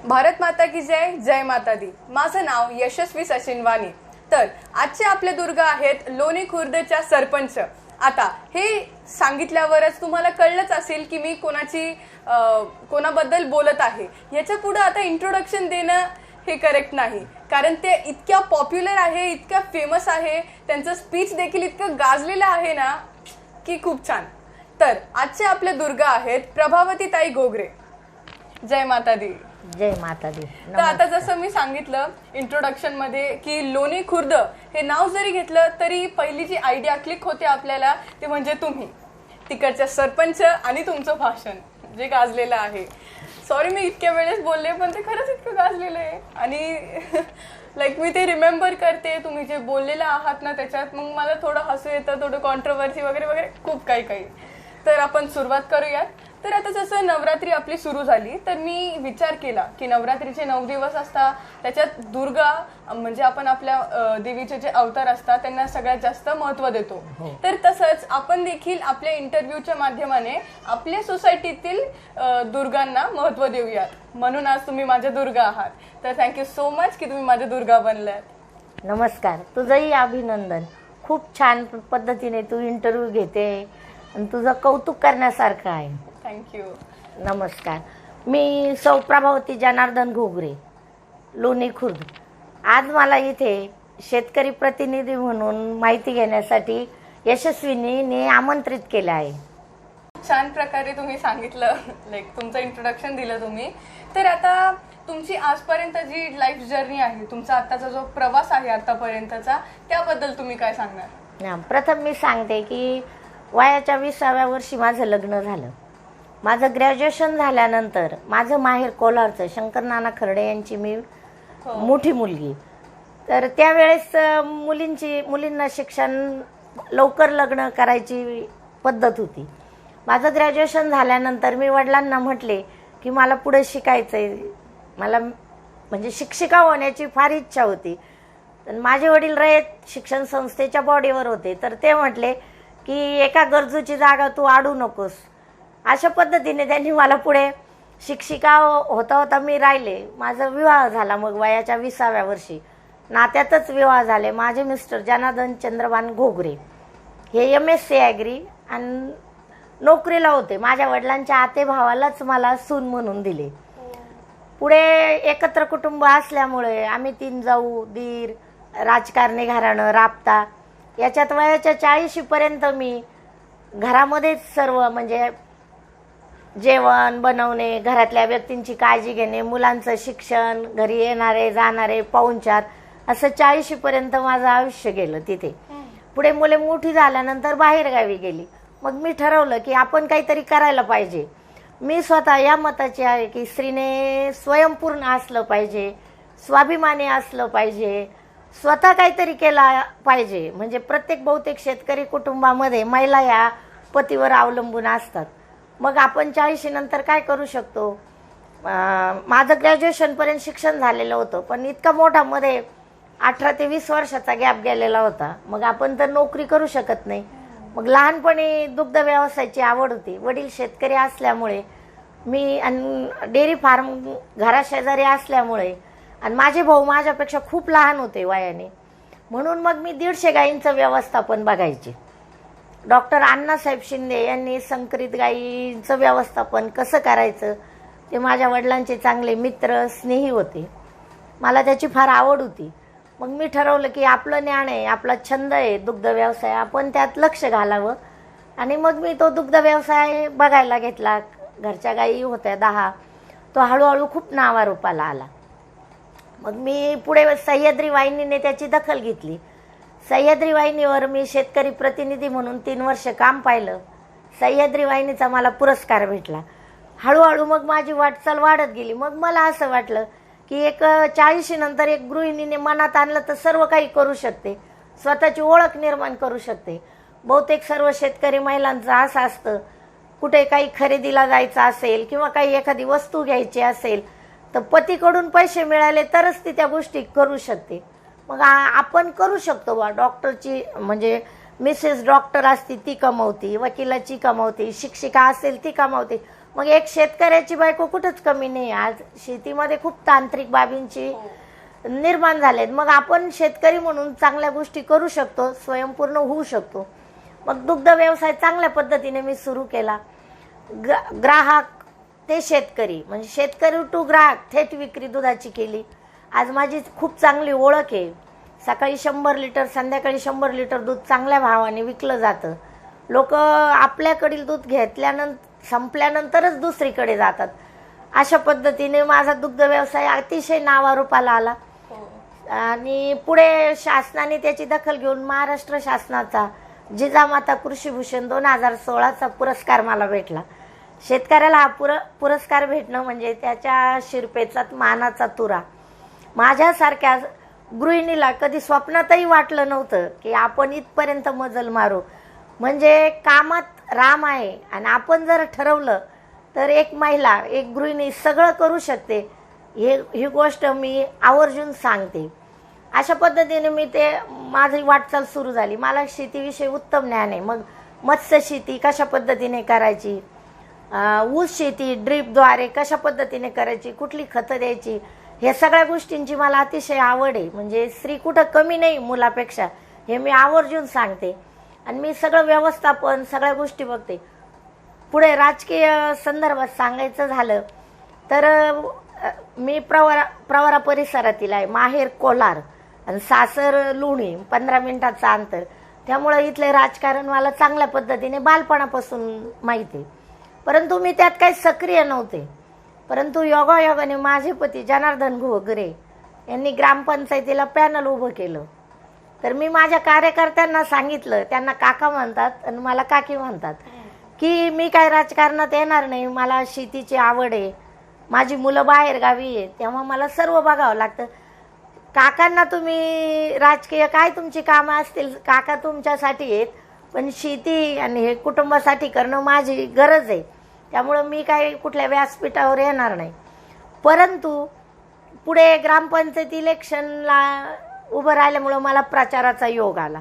भारत माता की जय, जय माता दी। माझं नाव यशस्वी सचिन वाणी। तर आजचे आपले दुर्ग आहेत लोणी खुर्दच्या सरपंच। आता हे सांगितल्यावरच तुम्हाला कळलंच असेल की मी कोणाबद्दल बोलत आहे। याच्या पुढे आता इंट्रोडक्शन देणं हे करेक्ट नाही, कारण ते इतक्या पॉप्युलर आहे, इतक्या फेमस आहे, त्यांचं स्पीच देखील इतकं गाजलेलं आहे ना की खूप छान। तर आजचे आपले दुर्ग आहेत प्रभावती ताई घोगरे। जय माता दी। जय माता दी। तर आता जसं मी सांगितलं इंट्रोडक्शन मध्ये की लोणी खुर्द हे नाव जरी घेतलं तरी पहिली जी आयडिया क्लिक होते आपल्याला ते म्हणजे तुम्ही, तिकडच्या सरपंच आणि तुमचं भाषण जे गाजलेलं आहे। सॉरी मी इतक्या वेळेस बोलले, पण ते खरंच इतकं गाजलेलं आहे आणि लाईक मी ते रिमेंबर करते तुम्ही जे बोललेलं आहात ना त्याच्यात, मग मला थोडं हसू येतं, थोडं कॉन्ट्रोवर्सी वगैरे वगैरे खूप काही। तर आपण सुरुवात करूयात। तर आता जसं नवरात्री आपली सुरू झाली तर मी विचार केला की नवरात्रीचे 9 दिवस असतात, त्याच्यात दुर्गा म्हणजे आपण आपल्या देवीचे जे अवतार असतात त्यांना सगळ्यात जास्त महत्त्व देतो। तर तसंच आपण देखील आपल्या इंटरव्ह्यूच्या माध्यमाने आपल्या सोसायटीतील दुर्गांना महत्त्व देऊयात, म्हणून आज तुम्ही माझ्या दुर्गा आहात। तर थँक्यू सो मच की तुम्ही माझ्या दुर्गा बनल्यात। नमस्कार, तुझंही अभिनंदन। खूप छान पद्धतीने तू इंटरव्ह्यू घेते आणि तुझं कौतुक करण्यासारखं आहे। थँक्यू। नमस्कार, मी सौ प्रभावती जनार्दन घोगरे, लोणी खुर्द। आज मला इथे शेतकरी प्रतिनिधी म्हणून माहिती घेण्यासाठी यशस्वीने आमंत्रित केले आहे। छान प्रकारे तुम्ही सांगितलं, लाईक तुमचं इंट्रोडक्शन दिलं तुम्ही। तर आता तुमची आजपर्यंत जी लाईफ जर्नी आहे, तुमचा आताचा जो प्रवास आहे आतापर्यंतचा, त्याबद्दल तुम्ही काय सांगणार? प्रथम मी सांगते की वयाच्या 20व्या वर्षी माझं लग्न झालं। माझं ग्रॅज्युएशन झाल्यानंतर माझं माहेर कोल्हारचं शंकरनाना खर्डे यांची मी मोठी मुलगी। तर त्यावेळेस मुलींना शिक्षण लवकर लग्न करायची पद्धत होती। माझं ग्रॅज्युएशन झाल्यानंतर मी वडिलांना म्हटले की मला पुढे शिकायचंय, मला म्हणजे शिक्षिका होण्याची फार इच्छा होती। तर माझे वडील रयत शिक्षण संस्थेच्या बॉडीवर होते, तर ते म्हटले की एका गरजूची जागा तू आडू नकोस। अशा पद्धतीने त्यांनी मला पुढे शिक्षिका होता मी राहिले। माझा विवाह झाला मग वयाच्या 20व्या वर्षी, नात्यातच विवाह झाले। माझे मिस्टर जनार्दन चंद्रभान घोगरे हे MSc ॲग्री आणि नोकरीला होते। माझ्या वडिलांच्या आते भावालाच मला सून म्हणून दिले। पुढे एकत्र कुटुंब असल्यामुळे आम्ही 3 जाऊ, दीर, राजकारणी घराणं, राबता, याच्यात वयाच्या 40 पर्यंत मी घरामध्येच सर्व म्हणजे जेवण बनवणे, घरातल्या व्यक्तींची काळजी घेणे, मुलांचं शिक्षण, घरी येणारे जाणारे पाहुणचार, असं 40 पर्यंत माझं आयुष्य गेलं तिथे। पुढे मुले मोठी झाल्यानंतर बाहेरगावी गेली, मग मी ठरवलं की आपण काहीतरी करायला पाहिजे। मी स्वतः या मताची आहे की स्त्रीने स्वयंपूर्ण असलं पाहिजे, स्वाभिमानी असलं पाहिजे, स्वतः काहीतरी केला पाहिजे। म्हणजे बहुतेक शेतकरी कुटुंबामध्ये महिला या पतीवर अवलंबून असतात। मग आपण 40 नंतर काय करू शकतो? माझं ग्रॅज्युएशनपर्यंत शिक्षण झालेलं होतं, पण इतका मोठा मध्ये 18 ते 20 वर्षाचा गॅप गेलेला होता। मग आपण तर नोकरी करू शकत नाही। मग लहानपणी दुग्ध व्यवसायाची आवड होती, वडील शेतकरी असल्यामुळे मी आणि डेअरी फार्म घराशेजारी असल्यामुळे आणि माझे भाऊ माझ्यापेक्षा खूप लहान होते वयाने, म्हणून मग मी 150 गायींचं व्यवस्थापन बघायचे। डॉक्टर अण्णासाहेब शिंदे यांनी संकरित गायींचं व्यवस्थापन कसं करायचं ते माझ्या वडिलांचे चांगले मित्र स्नेही होते, मला त्याची फार आवड होती। मग मी ठरवलं की आपलं ज्ञान आहे, आपला छंद आहे दुग्ध व्यवसाय, आपण त्यात लक्ष घालावं। आणि मग मी तो दुग्ध व्यवसाय बघायला घेतला। घरच्या गायी होत्या 10, तो हळूहळू खूप नावारूपाला आला। मग मी पुढे सह्याद्री वाहिनीने त्याची दखल घेतली। सह्याद्री वाहिनीवर मी शेतकरी प्रतिनिधी म्हणून 3 वर्ष काम पाहिलं। सह्याद्री वाहिनीचा मला पुरस्कार भेटला। हळूहळू मग माझी वाटचाल वाढत गेली। मग मला असं वाटलं की एक 40 नंतर एक गृहिणीने मनात आणलं तर सर्व काही करू शकते, स्वतःची ओळख निर्माण करू शकते। बहुतेक सर्व शेतकरी महिलांचं असं असतं, कुठे काही खरेदीला जायचं असेल किंवा काही एखादी वस्तू घ्यायची असेल तर पतीकडून पैसे मिळाले तरच ती त्या गोष्टी करू शकते। मग आपण करू शकतो बा। डॉक्टरची म्हणजे मिसेस डॉक्टर असती ती कमवती, वकिलाची कमवती, शिक्षिका असेल ती कमवते, मग एक शेतकऱ्याची बायको कुठंच कमी नाही. आज शेतीमध्ये खूप तांत्रिक बाबींची निर्माण झालेत. मग आपण शेतकरी म्हणून चांगल्या गोष्टी करू शकतो, स्वयंपूर्ण होऊ शकतो. मग दुग्ध व्यवसाय चांगल्या पद्धतीने मी सुरू केला. ग्राहक ते शेतकरी, म्हणजे शेतकरी टू ग्राहक, थेट विक्री दुधाची केली. आज माझी खूप चांगली ओळख आहे. सकाळी 100 लिटर, संध्याकाळी 100 लिटर दूध चांगल्या भावाने विकलं जातं. लोक आपल्याकडील दूध घेतल्यानंतर संपल्यानंतरच दुसरीकडे जातात. अशा पद्धतीने माझा दुग्ध व्यवसाय अतिशय नावारूपाला आला. आणि पुढे शासनाने त्याची दखल घेऊन महाराष्ट्र शासनाचा जिजामाता कृषीभूषण 2016चा पुरस्कार मला भेटला. शेतकऱ्याला हा पुरस्कार भेटणं म्हणजे त्याच्या शिरपेचा मानाचा तुरा. माझ्यासारख्या गृहिणीला कधी स्वप्नातही वाटलं नव्हतं की आपण इथपर्यंत मजल मारू. म्हणजे कामात राम आहे, आणि आपण जर ठरवलं तर एक महिला, एक गृहिणी सगळं करू शकते. ही गोष्ट मी आवर्जून सांगते. अशा पद्धतीने मी ते माझी वाटचाल सुरू झाली. मला शेतीविषयी उत्तम ज्ञान आहे. मग मत्स्य शेती कशा पद्धतीने करायची, ऊस शेती ड्रीपद्वारे कशा पद्धतीने करायची, कुठली खतं द्यायची, हे सगळ्या गोष्टींची मला अतिशय आवड आहे. म्हणजे स्त्री कुठं कमी नाही मुलापेक्षा, हे मी आवर्जून सांगते. आणि मी सगळं व्यवस्थापन, सगळ्या गोष्टी बघते. पुढे राजकीय संदर्भात सांगायचं झालं तर मी प्रवरा परिसरातील आहे. माहेर कोलार आणि सासर लोणी, 15 मिनिटाचं अंतर. त्यामुळं इथले राजकारण मला चांगल्या पद्धतीने बालपणापासून माहिती आहे. परंतु मी त्यात काही सक्रिय नव्हते. परंतु योगायोगाने माझे पती जनार्दन घोगरे यांनी ग्रामपंचायतीला पॅनल उभं केलं. तर मी माझ्या कार्यकर्त्यांना सांगितलं, त्यांना काका म्हणतात आणि मला काकी म्हणतात, की मी काय राजकारणात येणार नाही. मला शेतीची आवड आहे. माझी मुलं बाहेर गावी आहेत, तेव्हा मला सर्व बघावं लागतं. काकांना तुम्ही राजकीय काय तुमची कामं असतील, काका तुमच्यासाठी आहेत, पण शेती आणि हे कुटुंबासाठी करणं माझी गरज आहे. त्यामुळं मी काय कुठल्या व्यासपीठावर येणार नाही. परंतु पुढे ग्रामपंचायत इलेक्शनला उभं राहिल्यामुळं मला प्रचाराचा योग आला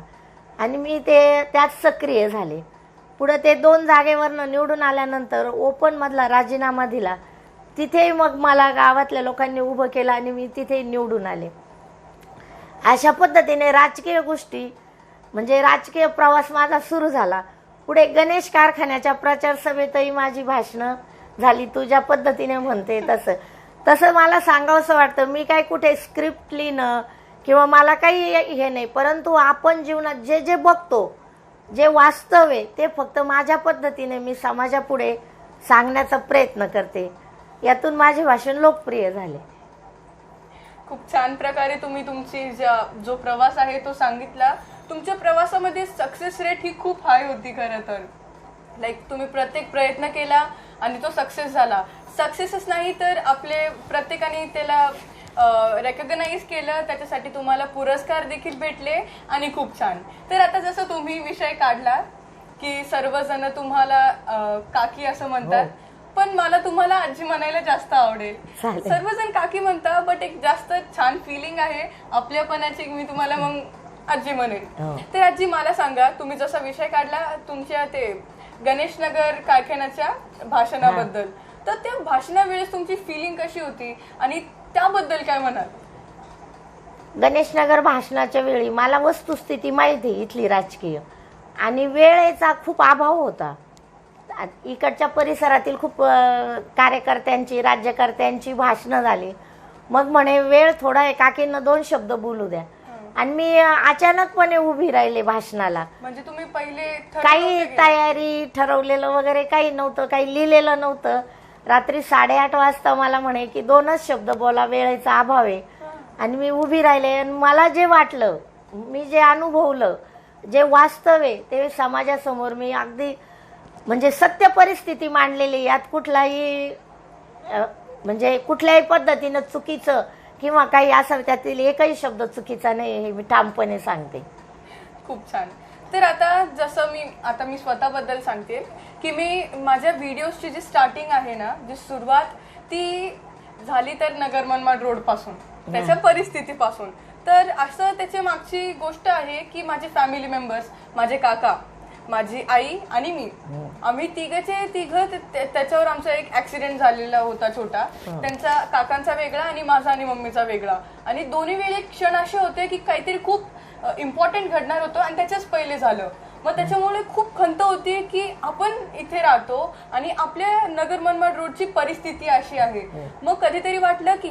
आणि मी त्यात सक्रिय झाले. पुढे ते 2 जागेवरनं निवडून आल्यानंतर ओपनमधला राजीनामा दिला. तिथेही मग मला गावातल्या लोकांनी उभं केलं आणि मी तिथे निवडून आले. अशा पद्धतीने राजकीय गोष्टी, म्हणजे राजकीय प्रवास माझा सुरू झाला. पुढे गणेश कारखान्याच्या प्रचार सभेतही माझी भाषणं झाली. तुझ्या पद्धतीने म्हणते तसं मला सांगावंसं वाटतं. मी काय कुठे स्क्रिप्ट लिहिणं किंवा मला काही हे नाही. परंतु आपण जीवनात जे जे बघतो, जे वास्तव आहे, ते फक्त माझ्या पद्धतीने मी समाजापुढे सांगण्याचा प्रयत्न करते. यातून माझे भाषण लोकप्रिय झाले. खूप छान प्रकारे तुम्ही तुमची जो प्रवास आहे तो सांगितला. तुमच्या प्रवासामध्ये सक्सेस रेट ही खूप हाय होती खरं तर. तुम्ही प्रत्येक प्रयत्न केला आणि तो सक्सेस झाला. सक्सेसच नाही तर आपले प्रत्येकाने त्याला रेकग्नाइज केलं, त्याच्यासाठी तुम्हाला पुरस्कार देखील भेटले आणि खूप छान. तर आता जसं तुम्ही विषय काढला की सर्वजण तुम्हाला काकी असं म्हणतात, पण मला तुम्हाला आजी म्हणायला जास्त आवडेल. सर्वजण काकी म्हणता, बट एक जास्त छान फिलिंग आहे आपल्यापणाची. मी तुम्हाला मग आजी म्हणेल. तर आजी मला सांगा, तुम्ही जसा विषय काढला तुमच्या ते गणेशनगर कारखान्याच्या भाषणाबद्दल, तर त्या भाषणावेळेस तुमची फिलिंग कशी होती आणि त्याबद्दल काय म्हणाल? गणेशनगर भाषणाच्या वेळी मला वस्तुस्थिती माहिती आहे इथली राजकीय, आणि वेळेचा खूप अभाव होता. इकडच्या परिसरातील खूप कार्यकर्त्यांची, राज्यकर्त्यांची भाषणं झाली. मग म्हणे वेळ थोडा आहे, काकींना 2 शब्द बोलू द्या. आणि मी अचानकपणे उभी राहिले भाषणाला. म्हणजे तुम्ही पहिले काही तयारी ठरवलेलं वगैरे काही नव्हतं, काही लिहिलेलं नव्हतं. रात्री 8:30 वाजता मला म्हणे की 2च शब्द बोला, वेळेचा अभाव आहे. आणि मी उभी राहिले आणि मला जे वाटलं, मी जे अनुभवलं, जे वास्तव आहे ते समाजासमोर मी अगदी म्हणजे सत्य परिस्थिती मांडलेली. यात कुठलाही म्हणजे कुठल्याही पद्धतीनं चुकीचं किंवा काही असं त्यातील एकही शब्द चुकीचा नाही, हे मी ठामपणे सांगते. खूप छान. तर आता जसं मी स्वतःबद्दल सांगते की मी माझ्या व्हिडिओजची जी स्टार्टिंग आहे ना, जी सुरुवात ती झाली तर नगर मनमाड रोड पासून, त्याच्या परिस्थितीपासून. तर असं त्याच्या मागची गोष्ट आहे की माझे फॅमिली मेंबर्स, माझे काका माझी आई आणि मी, आम्ही तिघं त्याच्यावर आमचा एक ऍक्सिडेंट झालेला होता छोटा, त्यांचा काकांचा वेगळा आणि माझा आणि मम्मीचा वेगळा, आणि दोन्ही वेळी क्षण असे होते की काहीतरी खूप इम्पॉर्टंट घडणार होतं आणि त्याच्याच पहिले झालं. मग त्याच्यामुळे खूप खंत होती की आपण इथे राहतो आणि आपल्या नगर मनमाड रोडची परिस्थिती अशी आहे. मग कधीतरी वाटलं की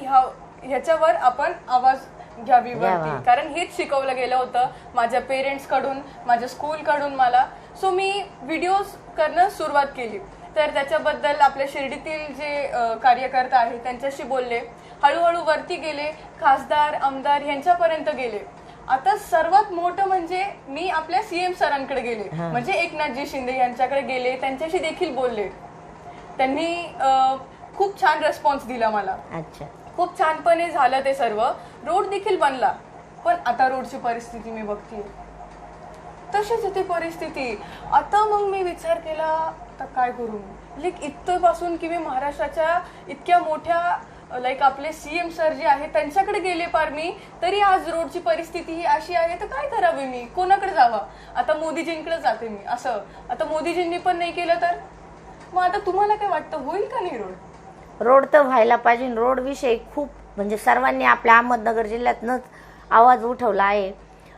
ह्याच्यावर आपण आवाज घ्यावी वरती, कारण हेच शिकवलं गेलं होतं माझ्या पेरेंट्स कडून, माझ्या स्कूल कडून मला. सो मी व्हिडिओज करणं सुरुवात केली. तर त्याच्याबद्दल आपल्या शिर्डीतील जे कार्यकर्ता आहेत त्यांच्याशी बोलले, हळूहळू वरती गेले, खासदार आमदार यांच्यापर्यंत गेले. आता सर्वात मोठं म्हणजे मी आपल्या सीएम सरांकडे गेले, म्हणजे एकनाथजी शिंदे यांच्याकडे गेले, त्यांच्याशी देखील बोलले. त्यांनी खूप छान रिस्पॉन्स दिला मला. अच्छा, खूप छानपणे झालं ते सर्व. रोड देखील बनला, पण आता रोडची परिस्थिती मी बघते तशीच ती परिस्थिती. आता मग मी विचार केला आता काय करू. लाईक इथपासून की मी महाराष्ट्राच्या इतक्या मोठ्या लाईक आपले सीएम सर जे आहे त्यांच्याकडे गेले पार मी, तरी आज रोडची परिस्थिती ही अशी आहे, तर काय करावे मी, कोणाकडे जावा. आता मोदीजींकडे जाते मी. असं आता मोदीजींनी पण नाही केलं तर मग आता तुम्हाला काय वाटतं, होईल का नाही रोड? रोड तर व्हायला पाहिजे. रोड विषयी खूप म्हणजे सर्वांनी आपल्या अहमदनगर जिल्ह्यातनच आवाज उठवला आहे.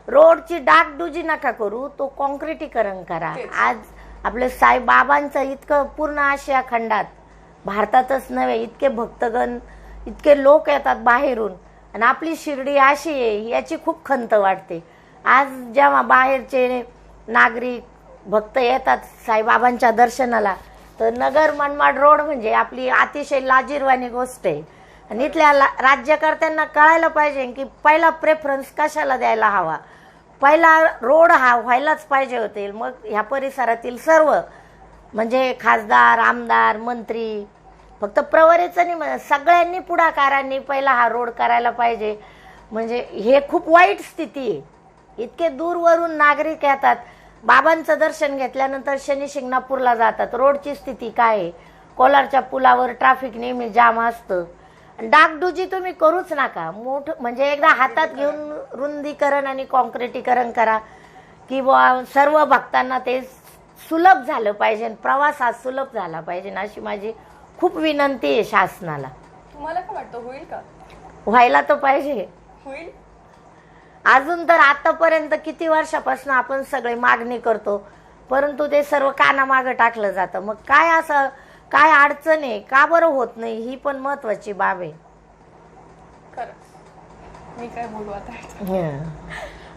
रोडची डागडुजी नका करू, तो कॉन्क्रिटीकरण करा. आज आपले साईबाबांचं इतकं पूर्ण आशिया खंडात, भारतातच नव्हे, इतके भक्तगण, इतके लोक येतात बाहेरून, आणि आपली शिर्डी अशी आहे याची खूप खंत वाटते. आज जेव्हा बाहेरचे नागरिक भक्त येतात साईबाबांच्या दर्शनाला, तर नगर मनमाड रोड म्हणजे आपली अतिशय लाजिरवाणी गोष्ट आहे. आणि इथल्या राज्यकर्त्यांना कळायला पाहिजे की पहिला प्रेफरन्स कशाला द्यायला हवा. पहिला रोड हा व्हायलाच पाहिजे होते. मग ह्या परिसरातील सर्व म्हणजे खासदार, आमदार, मंत्री, फक्त प्रवरेचं नाही, सगळ्यांनी पुढाकारांनी पहिला हा रोड करायला पाहिजे. म्हणजे हे खूप वाईट स्थिती आहे. इतके दूरवरून नागरिक येतात, बाबांचं दर्शन घेतल्यानंतर शनी शिंगणापूरला जातात. रोडची स्थिती काय आहे, कोलारच्या पुलावर ट्रॅफिक नेहमी जाम असतं. डागडुजी तुम्ही करूच नका. मोठं म्हणजे एकदा हातात घेऊन रुंदीकरण आणि कॉन्क्रिटीकरण करा, की सर्व भक्तांना ते सुलभ झालं पाहिजे, प्रवास हा सुलभ झाला पाहिजे, अशी माझी खूप विनंती आहे शासनाला. तुम्हाला काय वाटतं, होईल का? व्हायला तर पाहिजे. होईल. अजून तर आतापर्यंत किती वर्षापासून आपण सगळे मागणी करतो, परंतु ते सर्व कानामागं टाकलं जातं. मग काय असं काय अडचण आहे, का बरं होत नाही, ही पण महत्वाची बाब आहे. खरंच मी काय बोलू आता.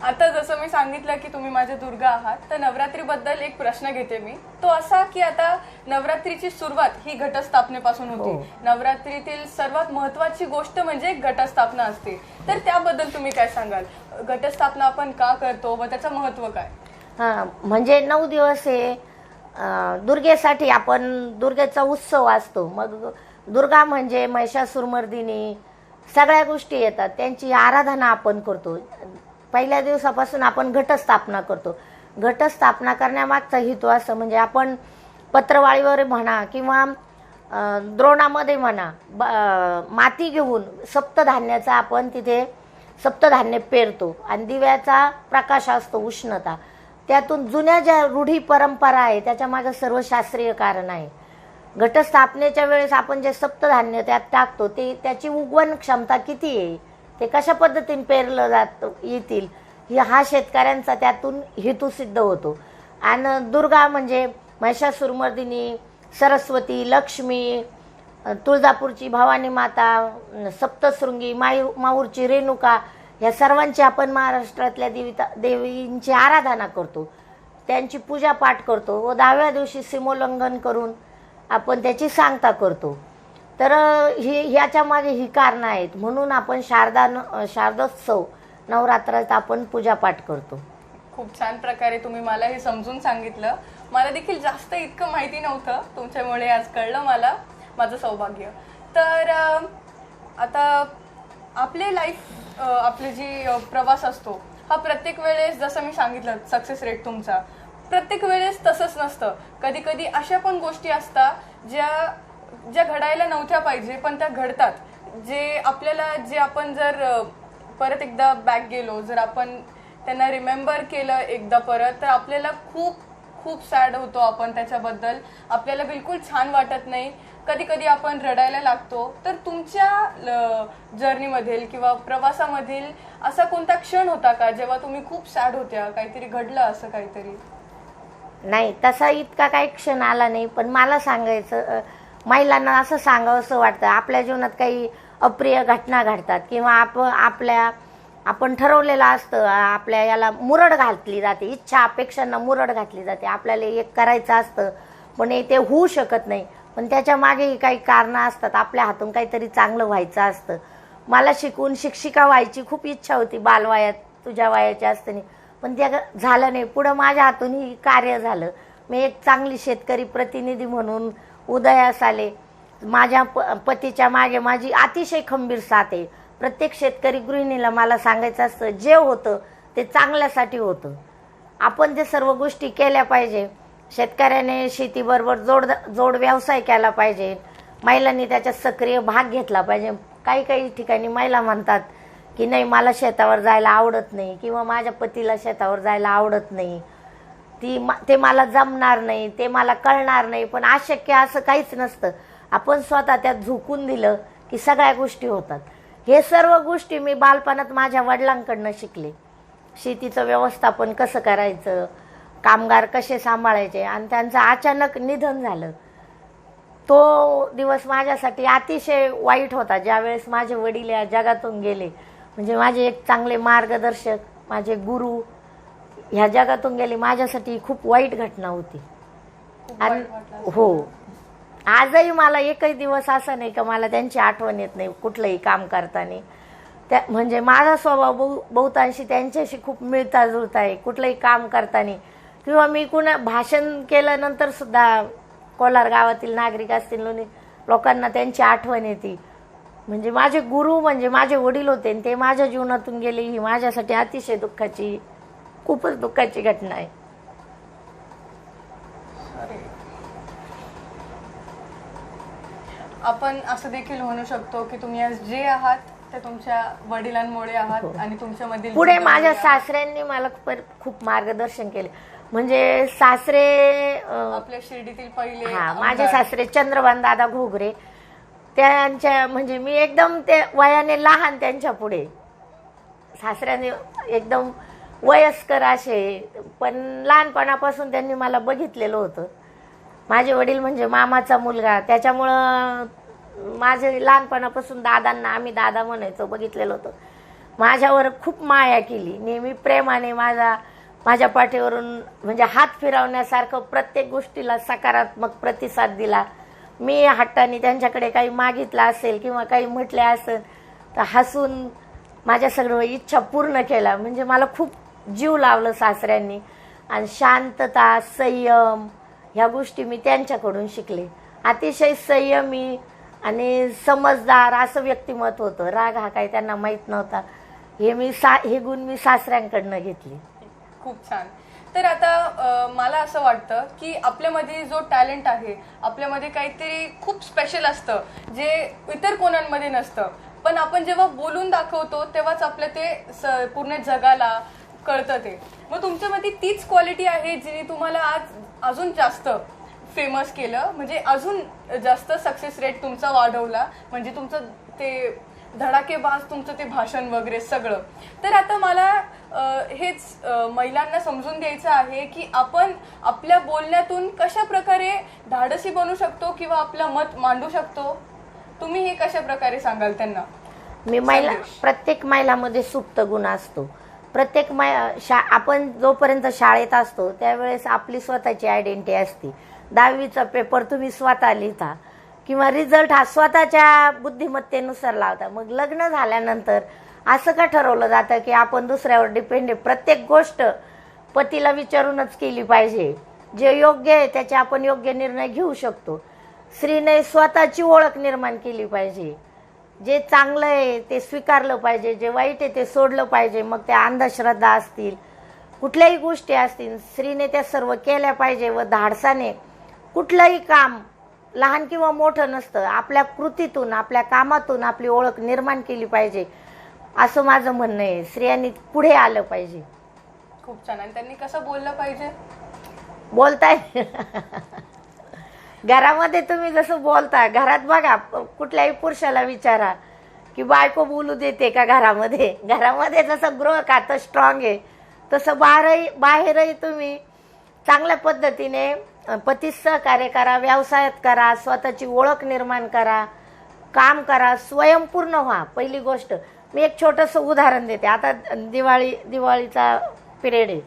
आता जसं मी सांगितलं की तुम्ही माझे दुर्गा आहात, तर नवरात्री बद्दल एक प्रश्न घेते मी. तो असा की आता नवरात्रीची सुरुवात ही घटस्थापनेपासून होती. नवरात्रीतील सर्वात महत्वाची गोष्ट म्हणजे घटस्थापना असते, तर त्याबद्दल तुम्ही काय सांगाल? घटस्थापना आपण का करतो व त्याचं महत्व काय? म्हणजे 9 दिवस हे दुर्गेसाठी आपण दुर्गेचा उत्सव असतो. मग दुर्गा म्हणजे महिषासुरमर्दिनी, सगळ्या गोष्टी येतात, त्यांची आराधना आपण करतो. पहिल्या दिवसापासून आपण घटस्थापना करतो. घटस्थापना करण्यामागचा हेतू असं म्हणजे आपण पत्रवाळीवर म्हणा किंवा द्रोणामध्ये म्हणा, माती घेऊन सप्तधान्याचा आपण तिथे सप्तधान्य पेरतो आणि दिव्याचा प्रकाश असतो, उष्णता. त्यातून जुन्या ज्या रूढी परंपरा आहे त्याच्या मागे सर्व शास्त्रीय कारण आहे. घटस्थापनेच्या वेळेस आपण जे सप्तधान्य त्यात टाकतो ते त्याची उगवण क्षमता किती आहे, ते कशा पद्धतीने पेरलं येतील, हा शेतकऱ्यांचा त्यातून हेतू सिद्ध होतो. आणि दुर्गा म्हणजे महिषासुरमर्दिनी, सरस्वती, लक्ष्मी, तुळजापूरची भवानी माता, सप्तशृंगी, माहूरची रेणुका, या सर्वांची आपण महाराष्ट्रातल्या देवींची आराधना करतो, त्यांची पूजा पाठ करतो व 10व्या दिवशी सीमोल्लंघन करून आपण त्याची सांगता करतो. तर ह्याच्या मागे ही कारणं आहेत. म्हणून आपण शारदोत्सव नवरात्रात आपण पूजापाठ करतो. खूप छान प्रकारे तुम्ही मला हे समजून सांगितलं. मला देखील जास्त इतकं माहिती नव्हतं, तुमच्यामुळे आज कळलं मला, माझं सौभाग्य. तर आता आपले लाईफ, आपले जी प्रवास असतो हा प्रत्येक वेळेस, जसं मी सांगितलं सक्सेस रेट तुमचा प्रत्येक वेळेस तसंच नसतं. कधी कधी अशा पण गोष्टी असतात ज्या घडायला नव्हत्या पाहिजे पण त्या घडतात. जे आपल्याला, जे आपण जर परत एकदा बॅक गेलो, जर आपण त्यांना रिमेंबर केलं एकदा परत, तर आपल्याला खूप खूप सॅड होतो आपण त्याच्याबद्दल, आपल्याला बिलकुल छान वाटत नाही, कधी कधी आपण रडायला लागतो. तर तुमच्या जर्नीमधील किंवा प्रवासामधील असा कोणता क्षण होता का जेव्हा तुम्ही खूप सॅड होत्या, काहीतरी घडलं असं काहीतरी? नाही, तसा इतका काही क्षण आला नाही. पण मला सांगायचं, महिलांना असं सांगावं असं वाटतं, आपल्या जीवनात काही अप्रिय घटना घडतात किंवा आपण ठरवलेलं असतं, आपल्या याला मुरड घातली जाते, इच्छा अपेक्षांना मुरड घातली जाते, आपल्याला एक करायचं असतं पण ते होऊ शकत नाही. पण त्याच्या मागेही काही कारणं असतात, आपल्या हातून काहीतरी चांगलं व्हायचं असतं. मला शिकून शिक्षिका व्हायची खूप इच्छा होती बालवयात, तुझ्या वयाच्या असताना, पण ते झालं नाही. पुढं माझ्या हातूनही कार्य झालं. मी एक चांगली शेतकरी प्रतिनिधी म्हणून उदयास आले. माझ्या पतीच्या मागे माझी अतिशय खंबीर साथ आहे. प्रत्येक शेतकरी गृहिणीला मला सांगायचं असतं, जे होतं ते चांगल्यासाठी होतं. आपण ते सर्व गोष्टी केल्या पाहिजे. शेतकऱ्याने शेतीबरोबर जोड व्यवसाय केला पाहिजे. महिलांनी त्याच्यात सक्रिय भाग घेतला पाहिजे. काही काही ठिकाणी महिला म्हणतात की नाही, मला शेतावर जायला आवडत नाही किंवा माझ्या पतीला शेतावर जायला आवडत नाही, ते मला जमणार नाही, ते मला कळणार नाही. पण अशक्य असं काहीच नसतं. आपण स्वतः त्यात झुकून दिलं की सगळ्या गोष्टी होतात. हे सर्व गोष्टी मी बालपणात माझ्या वडिलांकडनं शिकले. शेतीचं व्यवस्थापन कसं करायचं, कामगार कसे सांभाळायचे. आणि त्यांचं अचानक निधन झालं. तो दिवस माझ्यासाठी अतिशय वाईट होता, ज्यावेळेस माझे वडील या जगातून गेले. म्हणजे माझे एक चांगले मार्गदर्शक, माझे गुरु ह्या जगातून गेले. माझ्यासाठी खूप वाईट घटना होती. आणि हो, आजही मला एकही दिवस असा नाही का मला त्यांची आठवण येत नाही कुठलंही काम करताना. त्या म्हणजे माझा स्वभाव बहुतांशी त्यांच्याशी खूप मिळता जुळता आहे. कुठलंही काम करताना किंवा मी भाषण केल्यानंतर सुद्धा कोलार गावातील नागरिक असतील लोकांना त्यांची आठवण येते. म्हणजे माझे गुरु म्हणजे माझे वडील होते आणि ते माझ्या जीवनातून गेले. ही माझ्यासाठी अतिशय दुःखाची, खूपच दुःखाची घटना आहे. आपण असं देखील म्हणू शकतो की तुम्ही आज जे आहात ते तुमच्या वडिलांमुळे आहात. आणि तुमच्यामधील पुढे माझ्या सासऱ्यांनी मला खूप मार्गदर्शन केले. म्हणजे सासरे आपल्या शिर्डीतील पहिले माझे सासरे चंद्रभान दादा घोगरे, त्यांच्या म्हणजे मी एकदम ते वयाने लहान त्यांच्या पुढे. सासऱ्याने एकदम वयस्कर असे, पण लहानपणापासून त्यांनी मला बघितलेलं होतं. माझे वडील म्हणजे मामाचा मुलगा, त्याच्यामुळं माझे लहानपणापासून दादांना आम्ही दादा म्हणायचो, बघितलेलं होतं. माझ्यावर खूप माया केली, नेहमी प्रेमाने माझ्या पाठीवरून म्हणजे हात फिरवण्यासारखं प्रत्येक गोष्टीला सकारात्मक प्रतिसाद दिला. मी हट्टाने त्यांच्याकडे काही मागितलं असेल किंवा काही म्हटले असेल तर हसून माझ्या सर्व इच्छा पूर्ण केल्या. म्हणजे मला खूप जीव लावलं सासऱ्यांनी. आणि शांतता, संयम ह्या गोष्टी मी त्यांच्याकडून शिकले. अतिशय संयमी आणि समजदार असं व्यक्तिमत्व होतं. राग हा काही त्यांना माहीत नव्हता. हे गुण मी सासऱ्यांकडनं घेतले. खूप छान. तर आता मला असं वाटतं की आपल्यामध्ये जो टॅलेंट आहे, आपल्यामध्ये काहीतरी खूप स्पेशल असतं जे इतर कोणांमध्ये नसतं. पण आपण जेव्हा बोलून दाखवतो तेव्हाच आपलं ते पूर्ण जगाला कळतं ते. मग तुमच्यामध्ये तीच क्वालिटी आहे जिने तुम्हाला आज अजून जास्त फेमस केलं, म्हणजे अजून जास्त सक्सेस रेट तुमचा वाढवला, म्हणजे तुमचं ते धडाकेबाज तुमचं ते भाषण वगैरे सगळं. तर आता मला हेच महिलांना समजून द्यायचं आहे की आपण आपल्या बोलण्यातून कशा प्रकारे धाडसी बनू शकतो किंवा आपलं मत मांडू शकतो. तुम्ही हे कशा प्रकारे सांगाल त्यांना? प्रत्येक महिलामध्ये सुप्त गुण असतो. प्रत्येक आपण जोपर्यंत शाळेत असतो त्यावेळेस आपली स्वतःची आयडेंटिटी असते. 10वीचा पेपर तुम्ही स्वतः लिहिता किंवा रिझल्ट हा स्वतःच्या बुद्धिमत्तेनुसार लावता. मग लग्न झाल्यानंतर असं का ठरवलं जातं की आपण दुसऱ्यावर डिपेंड आहे. प्रत्येक गोष्ट पतीला विचारूनच केली पाहिजे. जे योग्य आहे त्याचे आपण योग्य निर्णय घेऊ शकतो. स्त्रीने स्वतःची ओळख निर्माण केली पाहिजे. जे चांगलं आहे ते स्वीकारलं पाहिजे, जे वाईट आहे ते सोडलं पाहिजे. मग त्या अंधश्रद्धा असतील, कुठल्याही गोष्टी असतील, स्त्रीने त्या सर्व केल्या पाहिजे. व धाडसाने कुठलंही काम लहान किंवा मोठं नसतं, आपल्या कृतीतून आपल्या कामातून आपली ओळख निर्माण केली पाहिजे असं माझं म्हणणं आहे. स्त्रियांनी पुढे आलं पाहिजे. खूप छान. आणि त्यांनी कसं बोललं पाहिजे? बोलताय घरामध्ये तुम्ही जसं बोलता, घरात बघा कुठल्याही पुरुषाला विचारा की बायको बोलू देते का घरामध्ये. घरामध्ये जसं गृह खातं स्ट्रॉंग आहे तसं बाहेरही तुम्ही चांगल्या पद्धतीने पतीस सहकार्य करा, व्यवसायात करा, स्वतःची ओळख निर्माण करा, काम करा, स्वयंपूर्ण व्हा. पहिली गोष्ट मी एक छोटंसं उदाहरण देते. आता दिवाळीचा पिरियड आहे,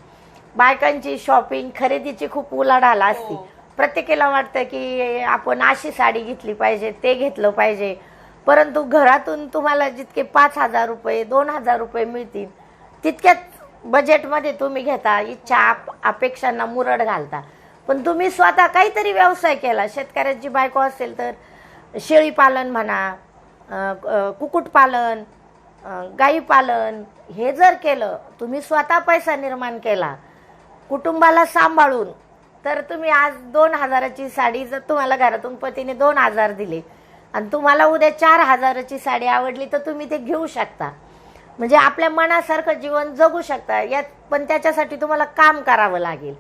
बायकांची शॉपिंग खरेदीची खूप उलाढाल असते. प्रत्येकाला वाटतं की आपण अशी साडी घेतली पाहिजे, ते घेतलं पाहिजे, परंतु घरातून तुम्हाला जितके 5,000 रुपये 2,000 रुपये मिळतील तितक्याच बजेटमध्ये तुम्ही घेता, इच्छा अपेक्षांना मुरड घालता. पण तुम्ही स्वतः काहीतरी व्यवसाय केला, शेतकऱ्याची बायको असेल तर शेळी पालन म्हणा, कुक्कुटपालन, गाई पालन, हे जर केलं, तुम्ही स्वतः पैसा निर्माण केला कुटुंबाला सांभाळून, तर तुम्ही आज 2,000ची साडी जर तुम्हाला घरातून पतीने 2,000 दिले आणि तुम्हाला उद्या 4,000ची साडी आवडली तर तुम्ही ते घेऊ शकता. म्हणजे आपल्या मनासारखं जीवन जगू शकता. यात पण त्याच्यासाठी तुम्हाला काम करावं लागेल.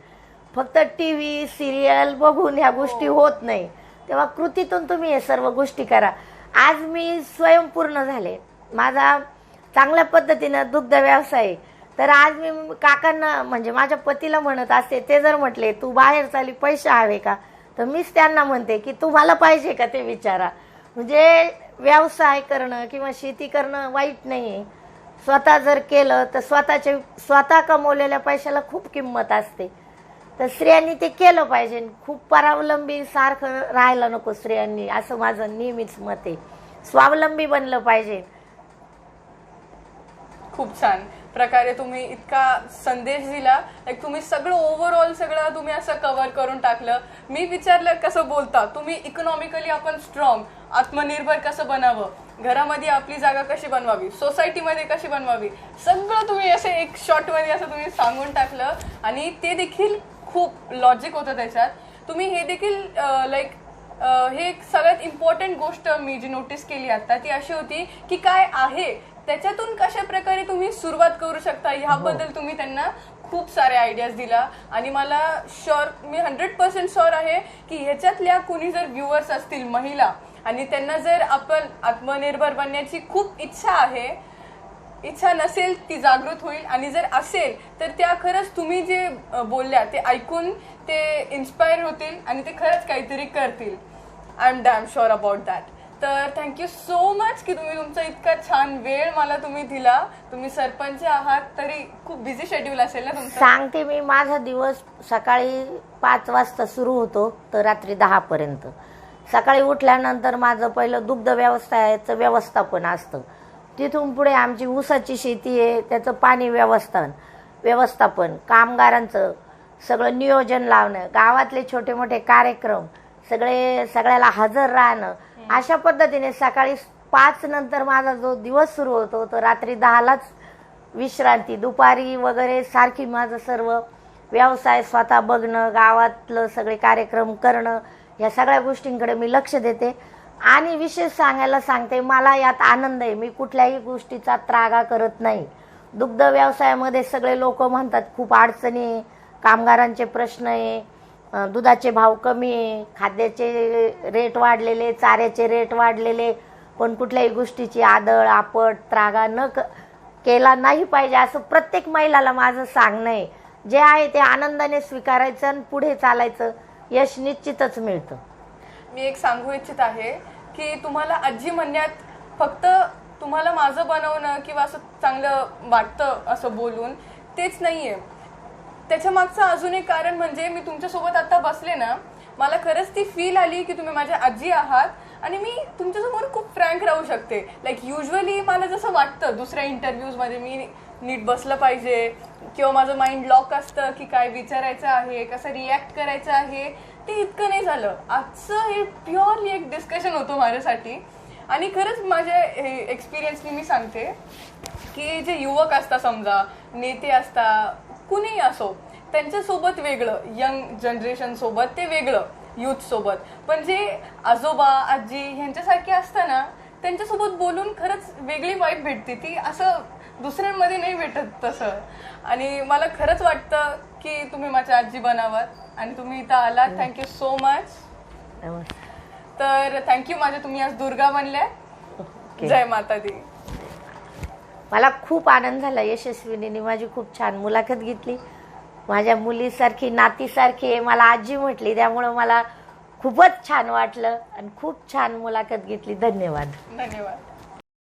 फक्त TV सिरियल बघून ह्या गोष्टी होत नाही. तेव्हा कृतीतून तुम्ही हे सर्व गोष्टी करा. आज मी स्वयंपूर्ण झाले, माझा चांगल्या पद्धतीनं दुग्ध व्यवसाय. तर आज मी काकांना म्हणजे माझ्या पतीला म्हणत असते, ते जर म्हटले तू बाहेर चाली पैसे हवे का, तर मीच त्यांना म्हणते की तुम्हाला पाहिजे का ते विचारा. म्हणजे व्यवसाय करणं किंवा शेती करणं वाईट नाही. स्वतः जर केलं तर स्वतः कमवलेल्या पैशाला खूप किंमत असते. तर स्त्रियांनी ते केलं पाहिजे. खूप परावलंबी सारखं राहायला नको स्त्रियांनी, असं माझं नेहमीच मत आहे. स्वावलंबी बनलं पाहिजे. खूप छान प्रकारे तुम्ही इतका संदेश दिला. तुम्ही सगळं ओव्हरऑल सगळं तुम्ही असं कव्हर करून टाकलं. मी विचारलं कसं बोलता तुम्ही, इकॉनॉमिकली आपण स्ट्रॉंग, आत्मनिर्भर कसं बनावं, घरामध्ये आपली जागा कशी बनवावी, सोसायटीमध्ये कशी बनवावी, सगळं तुम्ही असे एक शॉर्टमध्ये असं तुम्ही सांगून टाकलं. आणि ते देखील खूप लॉजिक होतं त्याच्यात. तुम्ही हे देखील हे एक सगळ्यात इम्पॉर्टंट गोष्ट मी जी नोटीस केली आता ती अशी होती की काय आहे त्याच्यातून कशा प्रकारे तुम्ही सुरुवात करू शकता ह्याबद्दल तुम्ही त्यांना खूप सारे आयडियाज दिला. आणि मला मी 100% शुअर आहे की ह्याच्यातल्या कुणी जर व्ह्युअर्स असतील महिला आणि त्यांना जर आपण आत्मनिर्भर बनण्याची खूप इच्छा आहे, इच्छा नसेल ती जागृत होईल, आणि जर असेल तर त्या खरंच तुम्ही जे बोलल्या ते ऐकून ते इन्स्पायर होतील आणि ते खरंच काहीतरी करतील. I am damn sure about that. तर थँक्यू सो मच की तुम्ही तुमचा इतका छान वेळ मला तुम्ही दिला. तुम्ही सरपंच आहात तरी खूप बिझी शेड्यूल असेल ना तुमचं. सांगते मी, माझा दिवस सकाळी 5 वाजता सुरू होतो तर रात्री 10 पर्यंत. सकाळी उठल्यानंतर माझं पहिलं दुग्ध व्यवसायाचं व्यवस्थापन असतं. तिथून पुढे आमची ऊसाची शेती आहे, त्याचं पाणी व्यवस्थापन, कामगारांचं सगळं नियोजन लावणं, गावातले छोटे मोठे कार्यक्रम सगळ्याला हजर राहणं, अशा पद्धतीने सकाळी 5 नंतर माझा जो दिवस सुरू होतो तो रात्री 10लाच विश्रांती. दुपारी वगैरे सारखी माझं सर्व व्यवसाय स्वतः बघणं, गावातलं सगळे कार्यक्रम करणं, या सगळ्या गोष्टींकडे मी लक्ष देते. आणि विशेष सांगते, मला यात आनंद आहे. मी कुठल्याही गोष्टीचा त्रागा करत नाही. दुग्ध व्यवसायामध्ये सगळे लोक म्हणतात खूप अडचणी, कामगारांचे प्रश्न आहे, दुधाचे भाव कमी आहे, खाद्याचे रेट वाढलेले, चाऱ्याचे रेट वाढलेले, पण कुठल्याही गोष्टीची आदळ आपट त्रागा केला नाही पाहिजे, असं प्रत्येक महिलाला माझं सांगणं आहे. जे आहे ते आनंदाने स्वीकारायचं आणि पुढे चालायचं. यश निश्चितच मिळतं. मी एक सांगू इच्छित आहे की तुम्हाला आजी म्हणण्यात फक्त तुम्हाला माझं बनवणं किंवा असं चांगलं वाटतं असं बोलून तेच नाहीये. त्याच्या मागचं अजून एक कारण म्हणजे मी तुमच्यासोबत आता बसले ना, मला खरंच ती फील आली की तुम्ही माझ्या आजी आहात आणि मी तुमच्यासमोर खूप फ्रँक राहू शकते. युजली मला जसं वाटतं दुसऱ्या इंटरव्ह्यूजमध्ये मी नीट बसलं पाहिजे किंवा माझं माइंड लॉक असतं की काय विचारायचं आहे, कसं रिॲक्ट करायचं आहे, ते इतकं नाही झालं. आजचं हे प्युअरली एक डिस्कशन होतं माझ्यासाठी. आणि खरंच माझ्या एक्सपिरियन्सनी मी सांगते की जे युवक असतात, समजा नेते असतात, कुणीही असो, त्यांच्यासोबत वेगळं, यंग जनरेशन सोबत ते वेगळं, यूथ सोबत, पण जे आजोबा आजी ह्यांच्यासारखे असतं ना, त्यांच्यासोबत बोलून खरंच वेगळी वाईब भेटते. ती असं दुसऱ्यांमध्ये नाही भेटत तसं. आणि मला खरंच वाटतं की तुम्ही माझ्या आजी बनावात आणि तुम्ही इथं आलात. Thank you so much. तर थँक्यू माझ्या, तुम्ही आज दुर्गा बनल्या. जय माता दी. मला खूप आनंद झाला. यशस्विनीने माझी खूप छान मुलाखत घेतली. माझ्या मुलीसारखी नातीसारखी मला आजी म्हटली, त्यामुळं मला खूपच छान वाटलं आणि खूप छान मुलाखत घेतली. धन्यवाद. धन्यवाद.